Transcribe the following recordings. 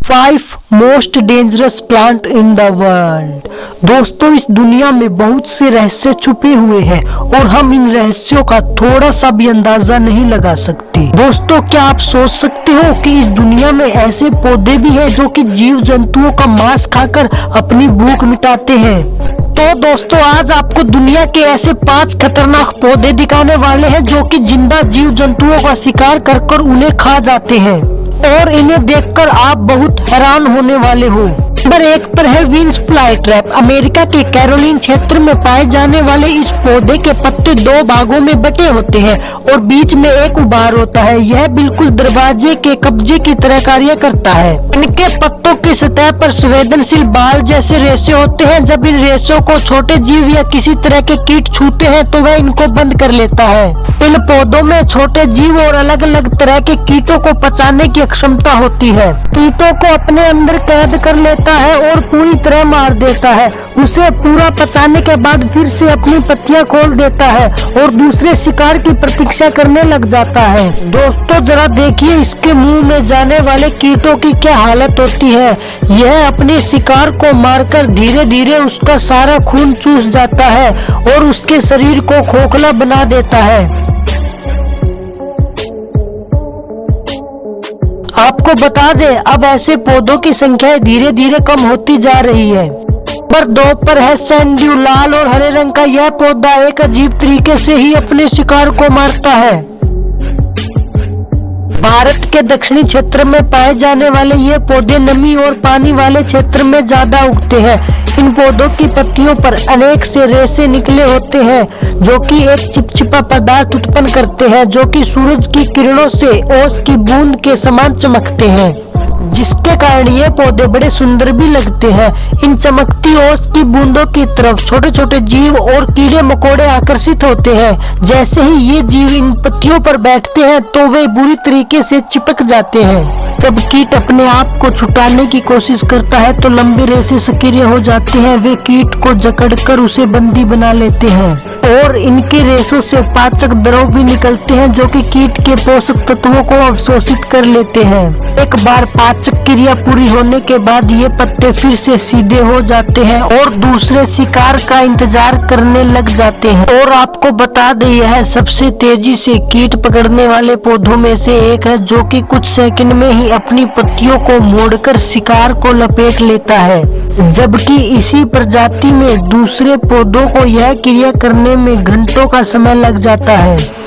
5 most dangerous plant in the world. दोस्तों, इस दुनिया में बहुत से रहस्य छुपे हुए हैं और हम इन रहस्यों का थोड़ा सा भी अंदाजा नहीं लगा सकते। दोस्तों, क्या आप सोच सकते हो कि इस दुनिया में ऐसे पौधे भी हैं जो कि जीव जंतुओं का मांस खाकर अपनी भूख मिटाते हैं। तो दोस्तों, आज आपको दुनिया के ऐसे 5 खतरनाक पौधे दिखाने वाले हैं जो कि जिंदा जीव जंतुओं का शिकार कर उन्हें खा जाते हैं और इन्हें देखकर आप बहुत हैरान होने वाले हो। नंबर 1 पर है विंस फ्लाई ट्रैप। अमेरिका के कैरोलिन क्षेत्र में पाए जाने वाले इस पौधे के पत्ते 2 भागों में बटे होते हैं और बीच में एक उभार होता है। यह बिल्कुल दरवाजे के कब्जे की तरह कार्य करता है। इनके पत्तों की सतह पर संवेदनशील बाल जैसे रेशे होते हैं। जब इन रेशों को छोटे जीव या किसी तरह के कीट छूते हैं तो वह इनको बंद कर लेता है। इन पौधों में छोटे जीव और अलग अलग तरह के कीटों को पचाने की क्षमता होती है। कीटों को अपने अंदर कैद कर लेता है और पूरी तरह मार देता है। उसे पूरा पचाने के बाद फिर से अपनी पत्तियां खोल देता है और दूसरे शिकार की प्रतीक्षा करने लग जाता है। दोस्तों, जरा देखिए इसके मुंह में जाने वाले कीटों की क्या हालत होती है। यह अपने शिकार को मारकर धीरे धीरे उसका सारा खून चूस जाता है और उसके शरीर को खोखला बना देता है। आपको बता दें, अब ऐसे पौधों की संख्या धीरे धीरे कम होती जा रही है। नंबर 2 पर है सैंड्यू। लाल और हरे रंग का यह पौधा एक अजीब तरीके से ही अपने शिकार को मारता है। भारत के दक्षिणी क्षेत्र में पाए जाने वाले ये पौधे नमी और पानी वाले क्षेत्र में ज्यादा उगते हैं। इन पौधों की पत्तियों पर अनेक से रेशे निकले होते हैं जो कि एक चिपचिपा पदार्थ उत्पन्न करते हैं जो कि सूरज की किरणों से ओस की बूंद के समान चमकते हैं, जिसके कारण ये पौधे बड़े सुंदर भी लगते हैं। इन चमकती ओस की बूंदों की तरफ छोटे छोटे जीव और कीड़े मकोड़े आकर्षित होते हैं। जैसे ही ये जीव इन पत्तियों पर बैठते हैं तो वे बुरी तरीके से चिपक जाते हैं। जब कीट अपने आप को छुटाने की कोशिश करता है तो लंबे रेशे सक्रिय हो जाते हैं। वे कीट को जकड़कर उसे बंदी बना लेते हैं और इनके रेशों से पाचक द्रव भी निकलते हैं जो कि कीट के पोषक तत्वों को अवशोषित कर लेते हैं। एक बार पाचक क्रिया पूरी होने के बाद ये पत्ते फिर से सीधे हो जाते हैं और दूसरे शिकार का इंतजार करने लग जाते हैं। और आपको बता दें, यह सबसे तेजी से कीट पकड़ने वाले पौधों में से एक है जो कि कुछ सेकंड में ही अपनी पत्तियों को मोड़कर शिकार को लपेट लेता है, जबकि इसी प्रजाति में दूसरे पौधों को यह क्रिया करने में घंटों का समय लग जाता है।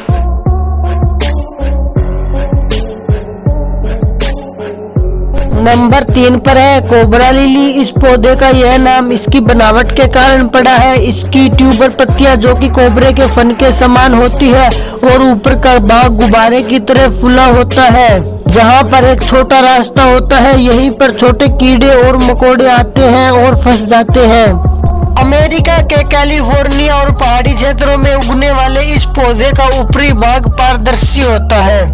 नंबर 3 पर है कोबरा लिली। इस पौधे का यह नाम इसकी बनावट के कारण पड़ा है। इसकी ट्यूबर पत्तियां जो कि कोबरे के फन के समान होती है और ऊपर का भाग गुब्बारे की तरह फूला होता है। जहां पर एक छोटा रास्ता होता है, यहीं पर छोटे कीड़े और मकोड़े आते हैं और फंस जाते हैं। अमेरिका के कैलिफोर्निया और पहाड़ी क्षेत्रों में उगने वाले इस पौधे का ऊपरी भाग पारदर्शी होता है।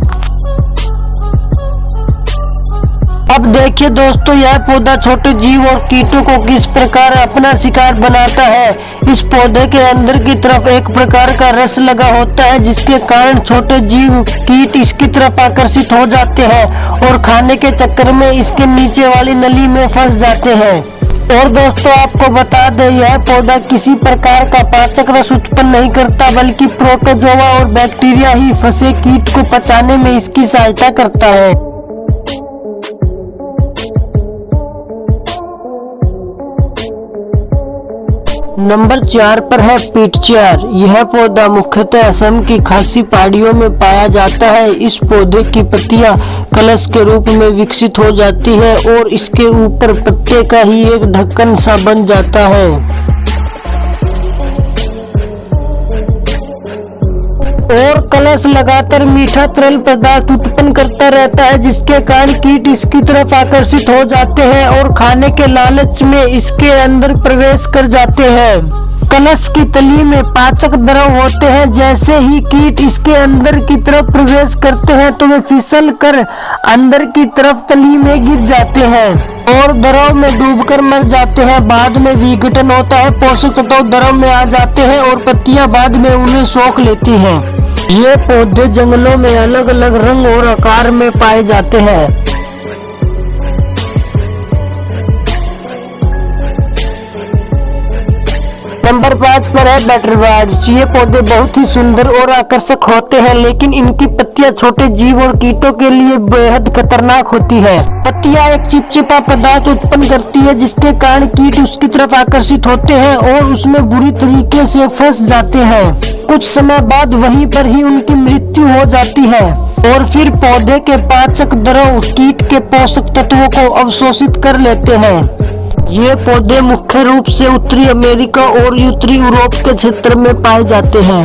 अब देखिए दोस्तों, यह पौधा छोटे जीव और कीटों को किस प्रकार अपना शिकार बनाता है। इस पौधे के अंदर की तरफ एक प्रकार का रस लगा होता है जिसके कारण छोटे जीव कीट इसकी तरफ आकर्षित हो जाते हैं और खाने के चक्कर में इसके नीचे वाली नली में फंस जाते हैं। और दोस्तों, आपको बता दें, यह पौधा किसी प्रकार का पाचक रस उत्पन्न नहीं करता बल्कि प्रोटोजोआ और बैक्टीरिया ही फंसे कीट को पचाने में इसकी सहायता करता है। नंबर 4 पर है पीटचार। यह पौधा मुख्यतः असम की खासी पहाड़ियों में पाया जाता है। इस पौधे की पत्तियां कलश के रूप में विकसित हो जाती है और इसके ऊपर पत्ते का ही एक ढक्कन सा बन जाता है और कलश लगातार मीठा तरल पदार्थ उत्पन्न करता रहता है, जिसके कारण कीट इसकी तरफ आकर्षित हो जाते हैं और खाने के लालच में इसके अंदर प्रवेश कर जाते हैं। कलश की तली में पाचक द्रव होते हैं। जैसे ही कीट इसके अंदर की तरफ प्रवेश करते हैं तो वे फिसल कर अंदर की तरफ तली में गिर जाते हैं और द्रव में डूबकर मर जाते हैं। बाद में विघटन होता है, पोषक तत्व द्रव में आ जाते हैं और पत्तियां बाद में उन्हें सोख लेती हैं। ये पौधे जंगलों में अलग अलग रंग और आकार में पाए जाते हैं। नंबर 5 पर है बटरवर्ड्स। ये पौधे बहुत ही सुंदर और आकर्षक होते हैं, लेकिन इनकी पत्तियां छोटे जीव और कीटों के लिए बेहद खतरनाक होती है। पत्तियां एक चिपचिपा पदार्थ उत्पन्न करती है, जिसके कारण कीट उसकी तरफ आकर्षित होते हैं और उसमें बुरी तरीके से फंस जाते हैं। कुछ समय बाद वहीं पर ही उनकी मृत्यु हो जाती है और फिर पौधे के पाचक द्रव कीट के पोषक तत्वों को अवशोषित कर लेते हैं। ये पौधे मुख्य रूप से उत्तरी अमेरिका और उत्तरी यूरोप के क्षेत्र में पाए जाते हैं।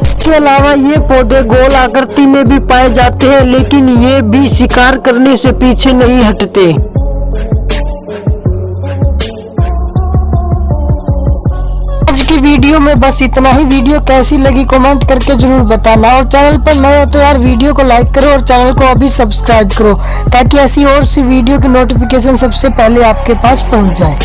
इसके अलावा ये पौधे गोल आकृति में भी पाए जाते हैं, लेकिन ये भी शिकार करने से पीछे नहीं हटते। आज की वीडियो में बस इतना ही। वीडियो कैसी लगी कमेंट करके जरूर बताना, और चैनल पर नए हो तो यार वीडियो को लाइक करो और चैनल को अभी सब्सक्राइब करो, ताकि ऐसी और सी वीडियो की नोटिफिकेशन सबसे पहले आपके पास पहुंच जाए।